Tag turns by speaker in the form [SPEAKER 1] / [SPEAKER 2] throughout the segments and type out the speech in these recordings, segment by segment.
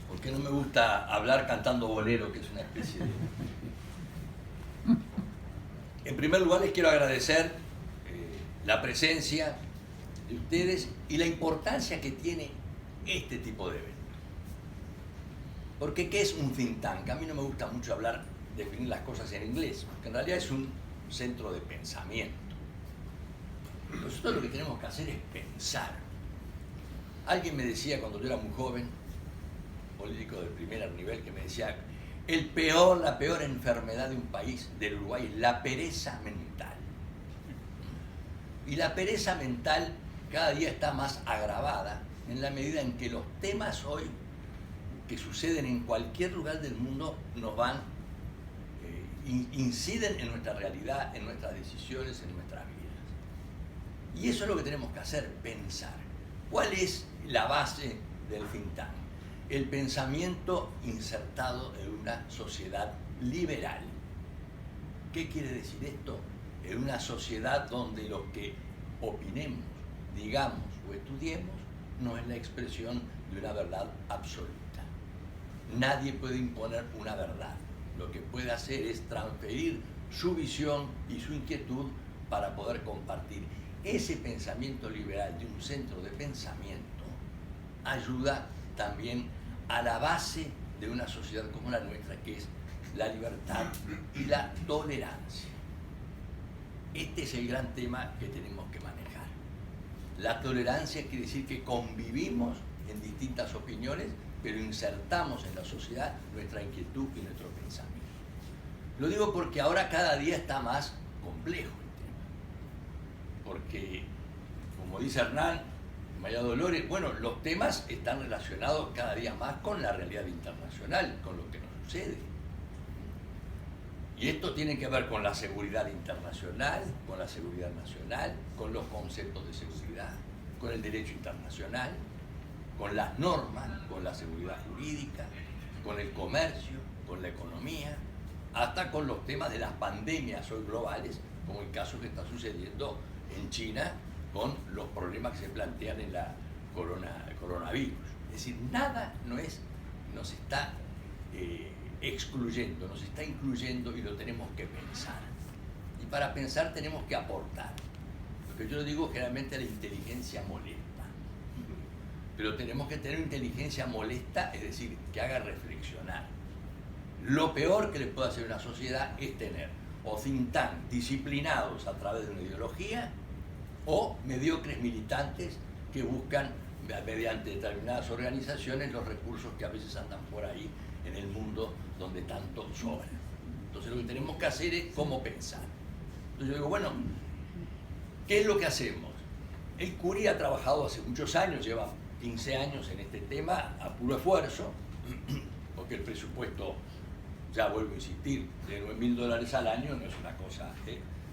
[SPEAKER 1] Porque no me gusta hablar cantando bolero, que es una especie de... En primer lugar, les quiero agradecer la presencia de ustedes y la importancia que tiene este tipo de eventos. Porque, ¿qué es un think tank? A mí no me gusta mucho definir las cosas en inglés, porque en realidad es un centro de pensamiento. Nosotros lo que tenemos que hacer es pensar. Alguien me decía cuando yo era muy joven, político de primer nivel, que me decía, la peor enfermedad de un país, del Uruguay, es la pereza mental. Y la pereza mental cada día está más agravada en la medida en que los temas hoy que suceden en cualquier lugar del mundo inciden en nuestra realidad, en nuestras decisiones, en nuestras vidas. Y eso es lo que tenemos que hacer, pensar. ¿Cuál es la base del think tank? El pensamiento insertado en una sociedad liberal. ¿Qué quiere decir esto? En una sociedad donde lo que opinemos, digamos o estudiemos no es la expresión de una verdad absoluta. Nadie puede imponer una verdad. Lo que puede hacer es transferir su visión y su inquietud para poder compartir. Ese pensamiento liberal de un centro de pensamiento ayuda también a la base de una sociedad como la nuestra, que es la libertad y la tolerancia. Este es el gran tema que tenemos que manejar. La tolerancia quiere decir que convivimos en distintas opiniones, pero insertamos en la sociedad nuestra inquietud y nuestro pensamiento. Lo digo porque ahora cada día está más complejo el tema. Porque, como dice Hernán, María Dolores, bueno, los temas están relacionados cada día más con la realidad internacional, con lo que nos sucede. Y esto tiene que ver con la seguridad internacional, con la seguridad nacional, con los conceptos de seguridad, con el derecho internacional, con las normas, con la seguridad jurídica, con el comercio, con la economía, hasta con los temas de las pandemias hoy globales, como el caso que está sucediendo en China con los problemas que se plantean en la coronavirus. Es decir, nada nos está excluyendo, nos está incluyendo y lo tenemos que pensar. Y para pensar tenemos que aportar. Lo que yo digo generalmente la inteligencia molesta. Pero tenemos que tener inteligencia molesta, es decir, que haga reflexionar. Lo peor que le puede hacer una sociedad es tener o think tank disciplinados a través de una ideología o mediocres militantes que buscan, mediante determinadas organizaciones, los recursos que a veces andan por ahí en el mundo donde tanto sobran. Entonces lo que tenemos que hacer es cómo pensar. Entonces yo digo, bueno, ¿qué es lo que hacemos? El Curie ha trabajado hace muchos años, lleva 15 años en este tema a puro esfuerzo, porque el presupuesto, ya vuelvo a insistir, de $9.000 al año no es una cosa.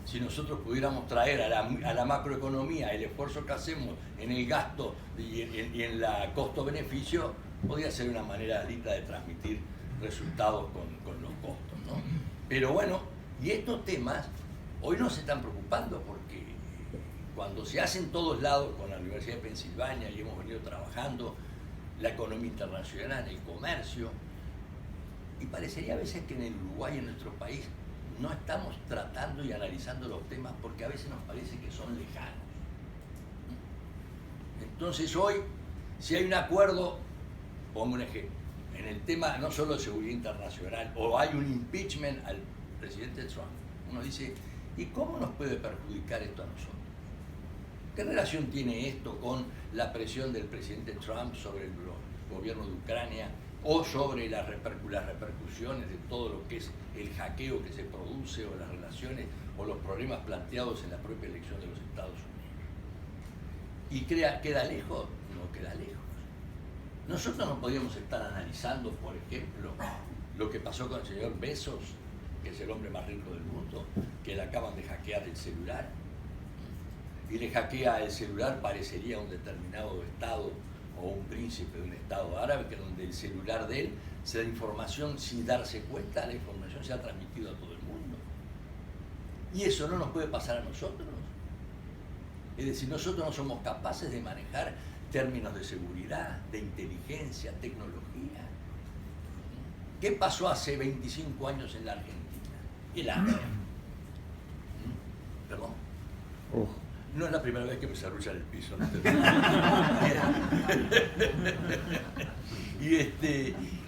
[SPEAKER 1] Si nosotros pudiéramos traer a la macroeconomía el esfuerzo que hacemos en el gasto y en la costo-beneficio, podría ser una manera linda de transmitir resultados con los costos, ¿no? Pero bueno, y estos temas hoy no se están preocupando porque cuando se hace en todos lados con la Universidad de Pensilvania y hemos venido trabajando la economía internacional, el comercio, y parecería a veces que en el Uruguay, en nuestro país, no estamos tratando y analizando los temas porque a veces nos parece que son lejanos. Entonces hoy, si hay un acuerdo, pongo un ejemplo, en el tema no solo de seguridad internacional, o hay un impeachment al presidente Trump, uno dice, ¿y cómo nos puede perjudicar esto a nosotros? ¿Qué relación tiene esto con la presión del presidente Trump sobre el gobierno de Ucrania o sobre las repercusiones de todo lo que es el hackeo que se produce o las relaciones o los problemas planteados en la propia elección de los Estados Unidos? ¿Y queda lejos? No queda lejos. Nosotros no podíamos estar analizando, por ejemplo, lo que pasó con el señor Bezos, que es el hombre más rico del mundo, que le acaban de hackear el celular. Y le hackea el celular, parecería un determinado estado o un príncipe de un estado árabe, que donde el celular de él se da información sin darse cuenta, la información se ha transmitido a todo el mundo. Y eso no nos puede pasar a nosotros. Es decir, nosotros no somos capaces de manejar términos de seguridad, de inteligencia, tecnología. ¿Qué pasó hace 25 años en la Argentina? El hambre. ¿Perdón? No es la primera vez que me zarrulla el piso. ¿No?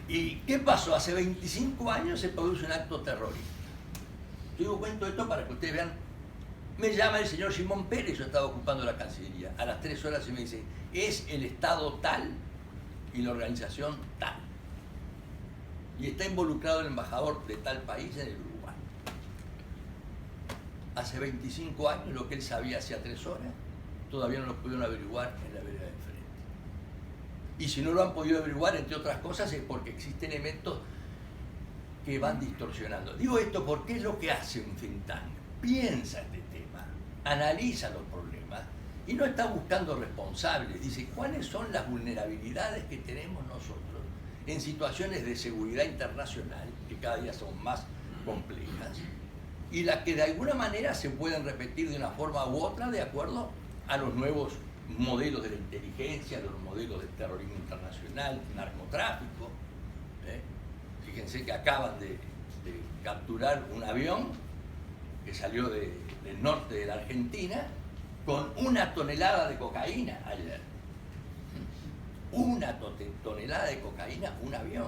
[SPEAKER 1] ¿Y qué pasó? Hace 25 años se produce un acto terrorista. Yo cuento esto para que ustedes vean. Me llama el señor Simón Pérez, yo estaba ocupando la Cancillería, a las 3 horas y me dice, es el Estado tal y la organización tal. Y está involucrado el embajador de tal país en el Uruguay. Hace 25 años lo que él sabía hacía 3 horas, todavía no lo pudieron averiguar en la vereda de enfrente. Y si no lo han podido averiguar, entre otras cosas, es porque existen elementos que van distorsionando. Digo esto porque es lo que hace un think tank. Piensa este tema, analiza los problemas y no está buscando responsables. Dice, ¿cuáles son las vulnerabilidades que tenemos nosotros en situaciones de seguridad internacional, que cada día son más complejas, y las que de alguna manera se pueden repetir de una forma u otra de acuerdo a los nuevos modelos de la inteligencia, los modelos del terrorismo internacional, narcotráfico? Fíjense que acaban de capturar un avión que salió del norte de la Argentina con 1 tonelada de cocaína ayer. 1 tonelada de cocaína, un avión.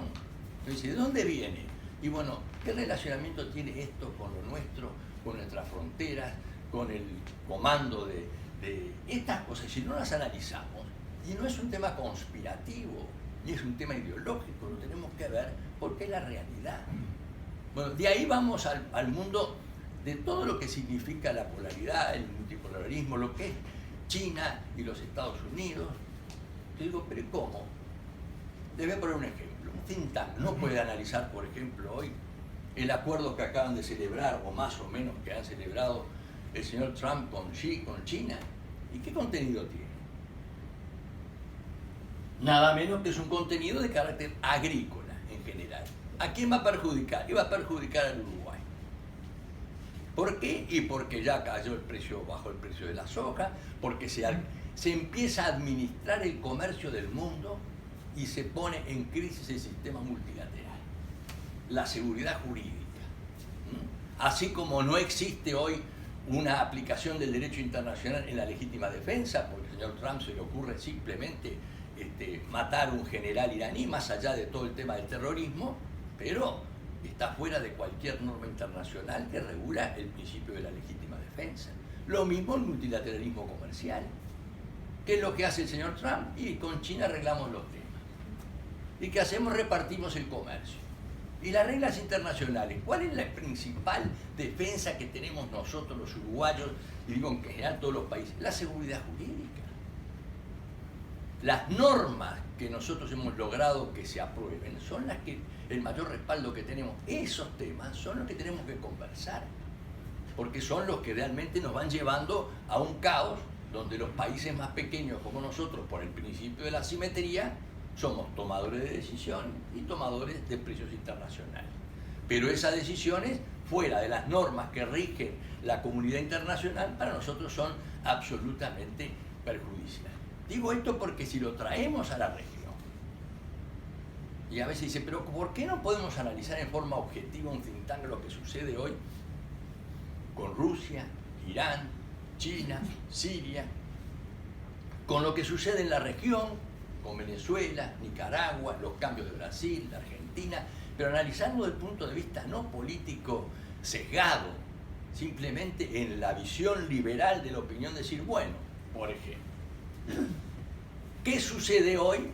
[SPEAKER 1] Entonces, ¿de dónde viene? Y bueno, ¿qué relacionamiento tiene esto con lo nuestro, con nuestras fronteras, con el comando de estas cosas? Si no las analizamos, y no es un tema conspirativo, ni es un tema ideológico, lo tenemos que ver porque es la realidad. Bueno, de ahí vamos al mundo de todo lo que significa la polaridad, el multipolarismo, lo que es China y los Estados Unidos. Yo digo, pero ¿cómo? Les voy a poner un ejemplo. Un think tank no puede analizar, por ejemplo, hoy el acuerdo que acaban de celebrar, o más o menos que han celebrado el señor Trump con China. ¿Y qué contenido tiene? Nada menos que es un contenido de carácter agrícola en general. ¿A quién va a perjudicar? Y va a perjudicar al Uruguay. ¿Por qué? Y porque ya cayó el precio, bajó el precio de la soja, porque se empieza a administrar el comercio del mundo y se pone en crisis el sistema multilateral, la seguridad jurídica. Así como no existe hoy una aplicación del derecho internacional en la legítima defensa, porque al señor Trump se le ocurre simplemente matar a un general iraní, más allá de todo el tema del terrorismo, pero está fuera de cualquier norma internacional que regula el principio de la legítima defensa. Lo mismo el multilateralismo comercial. ¿Qué es lo que hace el señor Trump? Y con China arreglamos los temas. ¿Y qué hacemos? Repartimos el comercio. Y las reglas internacionales, ¿cuál es la principal defensa que tenemos nosotros los uruguayos, y digo en general todos los países? La seguridad jurídica. Las normas que nosotros hemos logrado que se aprueben son las que, el mayor respaldo que tenemos. Esos temas son los que tenemos que conversar, porque son los que realmente nos van llevando a un caos donde los países más pequeños como nosotros, por el principio de la asimetría, somos tomadores de decisiones y tomadores de precios internacionales. Pero esas decisiones, fuera de las normas que rigen la comunidad internacional, para nosotros son absolutamente perjudiciales. Digo esto porque si lo traemos a la región, y a veces dice, pero ¿por qué no podemos analizar en forma objetiva un think tank lo que sucede hoy con Rusia, Irán, China, Siria, con lo que sucede en la región, con Venezuela, Nicaragua, los cambios de Brasil, la Argentina, pero analizarlo desde el punto de vista no político sesgado, simplemente en la visión liberal de la opinión, decir, bueno, por ejemplo, ¿qué sucede hoy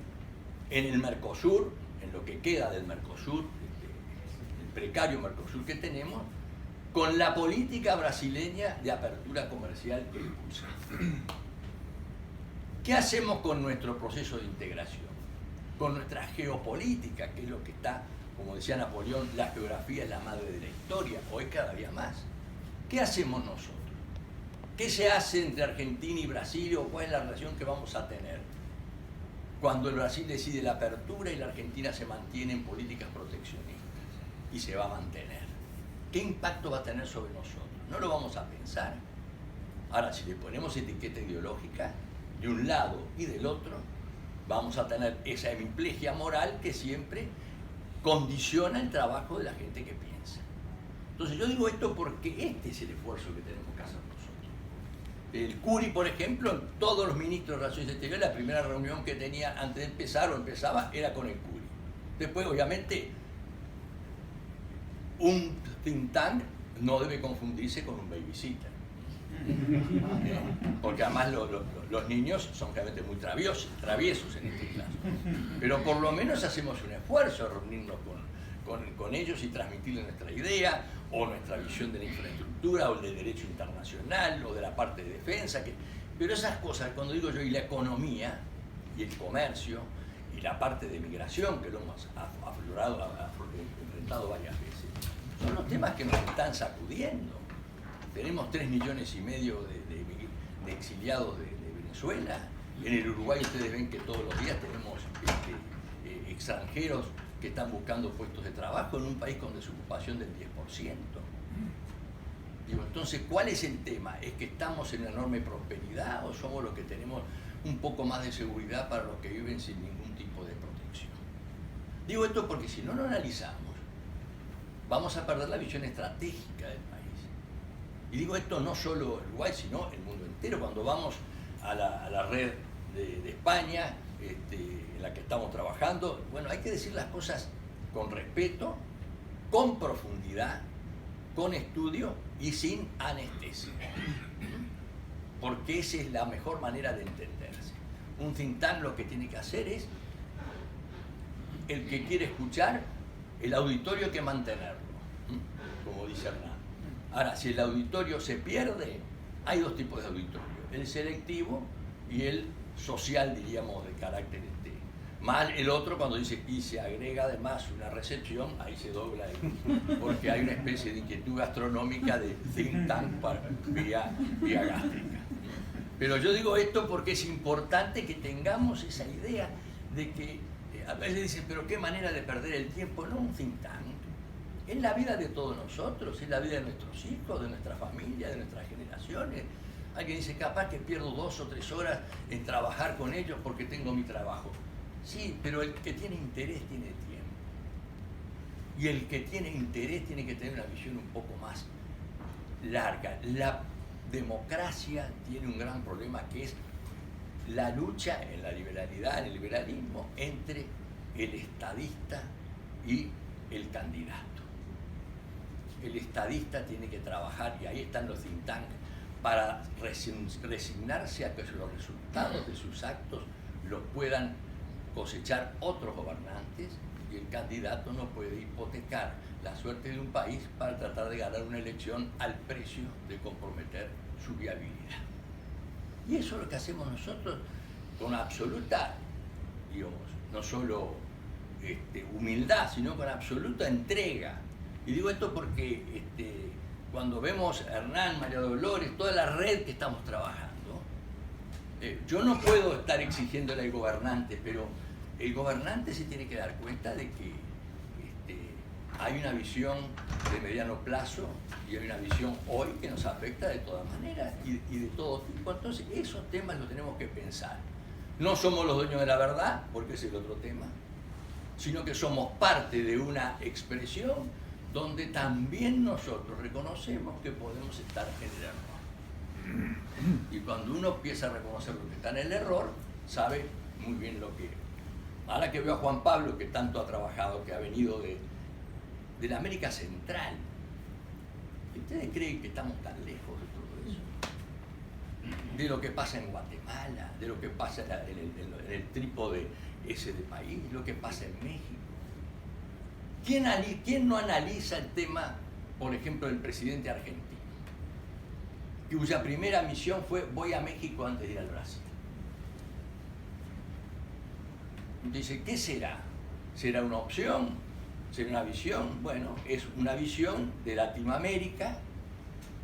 [SPEAKER 1] en el Mercosur, en lo que queda del Mercosur, el precario Mercosur que tenemos, con la política brasileña de apertura comercial que impulsa? ¿Qué hacemos con nuestro proceso de integración? Con nuestra geopolítica, que es lo que está, como decía Napoleón, la geografía es la madre de la historia, hoy cada día más. ¿Qué hacemos nosotros? ¿Qué se hace entre Argentina y Brasil, o cuál es la relación que vamos a tener cuando el Brasil decide la apertura y la Argentina se mantiene en políticas proteccionistas y se va a mantener? ¿Qué impacto va a tener sobre nosotros? No lo vamos a pensar. Ahora, si le ponemos etiqueta ideológica de un lado y del otro, vamos a tener esa hemiplegia moral que siempre condiciona el trabajo de la gente que piensa. Entonces yo digo esto porque este es el esfuerzo que tenemos que hacer nosotros. El Curi, por ejemplo, todos los ministros de Relaciones Exteriores, la primera reunión que tenían antes de empezar o empezaba era con el Curi. Después, obviamente, un think tank no debe confundirse con un babysitter. Porque además los niños son realmente muy traviesos en este caso. Pero por lo menos hacemos un esfuerzo de reunirnos con ellos y transmitirles nuestra idea, o nuestra visión de la infraestructura, o del derecho internacional, o de la parte de defensa. Pero esas cosas, cuando digo yo, y la economía, y el comercio, y la parte de migración, que lo hemos enfrentado varias veces, son los temas que nos están sacudiendo. Tenemos 3,5 millones de exiliados de Venezuela. En el Uruguay ustedes ven que todos los días tenemos extranjeros que están buscando puestos de trabajo en un país con desocupación del 10%. Digo, entonces, ¿cuál es el tema? ¿Es que estamos en una enorme prosperidad o somos los que tenemos un poco más de seguridad para los que viven sin ningún tipo de protección? Digo esto porque si no lo analizamos, vamos a perder la visión estratégica del país. Y digo esto no solo en Uruguay, sino el mundo entero. Cuando vamos a la red de España, en la que estamos trabajando, bueno, hay que decir las cosas con respeto, con profundidad, con estudio y sin anestesia. Porque esa es la mejor manera de entenderse. Un think tank lo que tiene que hacer es, el que quiere escuchar, el auditorio hay que mantenerlo, como dice Hernán. Ahora, si el auditorio se pierde, hay dos tipos de auditorio, el selectivo y el social, diríamos, de carácter más el otro cuando dice, y se agrega además una recepción, ahí se dobla, porque hay una especie de inquietud gastronómica de think tank vía gástrica. Pero yo digo esto porque es importante que tengamos esa idea de que, a veces dicen, pero qué manera de perder el tiempo. No, un think tank es la vida de todos nosotros, es la vida de nuestros hijos, de nuestra familia, de nuestras generaciones. Alguien dice, capaz que pierdo 2 o 3 horas en trabajar con ellos porque tengo mi trabajo. Sí, pero el que tiene interés tiene tiempo. Y el que tiene interés tiene que tener una visión un poco más larga. La democracia tiene un gran problema, que es la lucha en la liberalidad, en el liberalismo, entre el estadista y el candidato. El estadista tiene que trabajar, y ahí están los think tanks, para resignarse a que los resultados de sus actos los puedan cosechar otros gobernantes, y el candidato no puede hipotecar la suerte de un país para tratar de ganar una elección al precio de comprometer su viabilidad. Y eso es lo que hacemos nosotros con absoluta, digamos, no solo humildad, sino con absoluta entrega. Y digo esto porque cuando vemos a Hernán, María Dolores, toda la red que estamos trabajando, yo no puedo estar exigiéndole al gobernante, pero el gobernante se tiene que dar cuenta de que hay una visión de mediano plazo y hay una visión hoy que nos afecta de todas maneras y de todo tipo. Entonces, esos temas los tenemos que pensar. No somos los dueños de la verdad, porque ese es el otro tema, sino que somos parte de una expresión donde también nosotros reconocemos que podemos estar en el error. Y cuando uno empieza a reconocer lo que está en el error, sabe muy bien lo que es. Ahora que veo a Juan Pablo, que tanto ha trabajado, que ha venido de la América Central, ¿ustedes creen que estamos tan lejos de todo eso? De lo que pasa en Guatemala, de lo que pasa en el trípode ese de país, lo que pasa en México. ¿Quién no analiza el tema, por ejemplo, del presidente argentino, cuya primera misión fue voy a México antes de ir al Brasil? Dice, ¿qué será? ¿Será una opción? ¿Será una visión? Bueno, es una visión de Latinoamérica,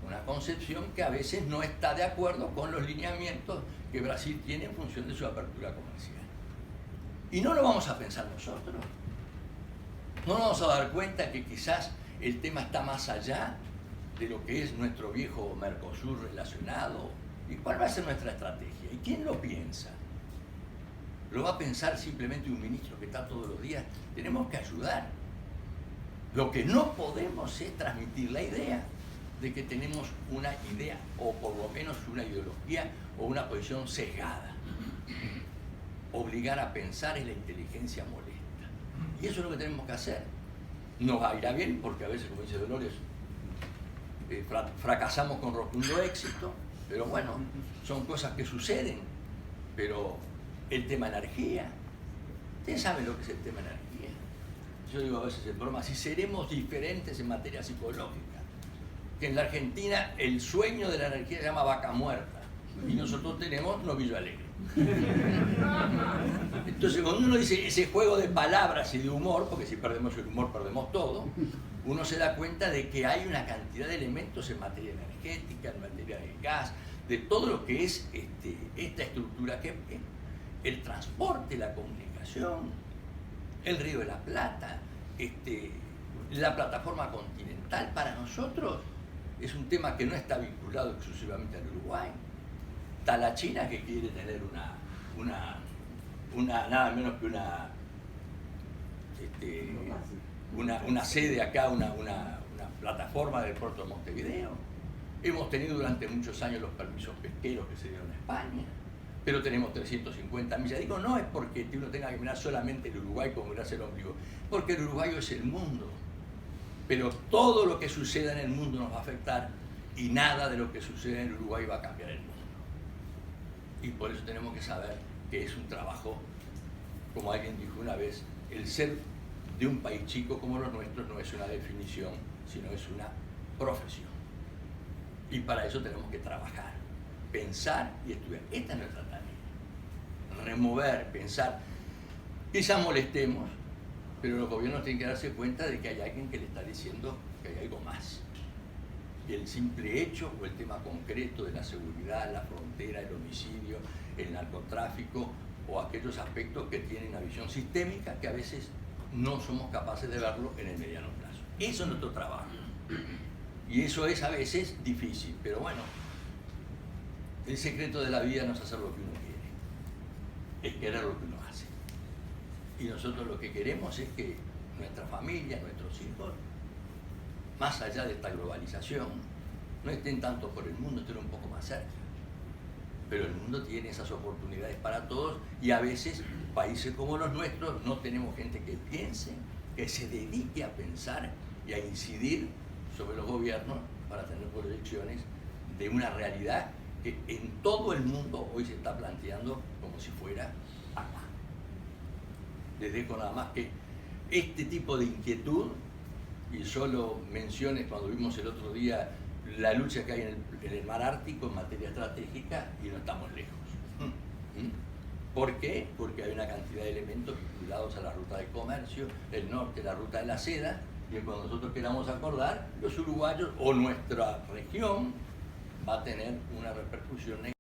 [SPEAKER 1] una concepción que a veces no está de acuerdo con los lineamientos que Brasil tiene en función de su apertura comercial. Y no lo vamos a pensar nosotros. No nos vamos a dar cuenta que quizás el tema está más allá de lo que es nuestro viejo Mercosur relacionado. ¿Y cuál va a ser nuestra estrategia? ¿Y quién lo piensa? lo va a pensar simplemente un ministro que está todos los días. Tenemos que ayudar. Lo que no podemos es transmitir la idea de que tenemos una idea, o por lo menos una ideología o una posición sesgada. Obligar a pensar es la inteligencia molesta. Y eso es lo que tenemos que hacer. Nos irá bien, porque a veces, como dice Dolores, fracasamos con rotundo éxito, pero bueno, son cosas que suceden. Pero el tema energía, ustedes saben lo que es el tema energía. Yo digo a veces en broma, si seremos diferentes en materia psicológica, que en la Argentina el sueño de la energía se llama vaca muerta, y nosotros tenemos novillo alegre. Entonces, cuando uno dice ese juego de palabras y de humor, porque si perdemos el humor perdemos todo, uno se da cuenta de que hay una cantidad de elementos en materia energética, en materia de gas, de todo lo que es esta estructura, que el transporte, la comunicación, el Río de la Plata, la plataforma continental, para nosotros es un tema que no está vinculado exclusivamente al Uruguay. Está la China, que quiere tener nada menos que una sede acá, una plataforma del puerto de Montevideo. Hemos tenido durante muchos años los permisos pesqueros que se dieron a España, pero tenemos 350 millas. Digo, no es porque uno tenga que mirar solamente el Uruguay como mirarse el ombligo, porque el uruguayo es el mundo. Pero todo lo que suceda en el mundo nos va a afectar y nada de lo que sucede en el Uruguay va a cambiar el mundo. Y por eso tenemos que saber que es un trabajo, como alguien dijo una vez, el ser de un país chico como los nuestros no es una definición, sino es una profesión. Y para eso tenemos que trabajar, pensar y estudiar. Esta es nuestra tarea. Remover, pensar. Quizás molestemos, pero los gobiernos tienen que darse cuenta de que hay alguien que le está diciendo que hay algo más. Y el simple hecho o el tema concreto de la seguridad, la frontera, el homicidio, el narcotráfico o aquellos aspectos que tienen una visión sistémica que a veces no somos capaces de verlo en el mediano plazo. Eso es nuestro trabajo. Y eso es a veces difícil, pero bueno, el secreto de la vida no es hacer lo que uno quiere, es querer lo que uno hace. Y nosotros lo que queremos es que nuestra familia, nuestros hijos, más allá de esta globalización, no estén tanto por el mundo, estén un poco más cerca. Pero el mundo tiene esas oportunidades para todos y a veces países como los nuestros no tenemos gente que piense, que se dedique a pensar y a incidir sobre los gobiernos para tener proyecciones de una realidad que en todo el mundo hoy se está planteando como si fuera acá. Les dejo nada más que este tipo de inquietud, y solo menciones cuando vimos el otro día la lucha que hay en el mar Ártico en materia estratégica y no estamos lejos. ¿Por qué? Porque hay una cantidad de elementos vinculados a la ruta de comercio, el norte, la ruta de la seda, y cuando nosotros queramos acordar, los uruguayos o nuestra región va a tener una repercusión negativa.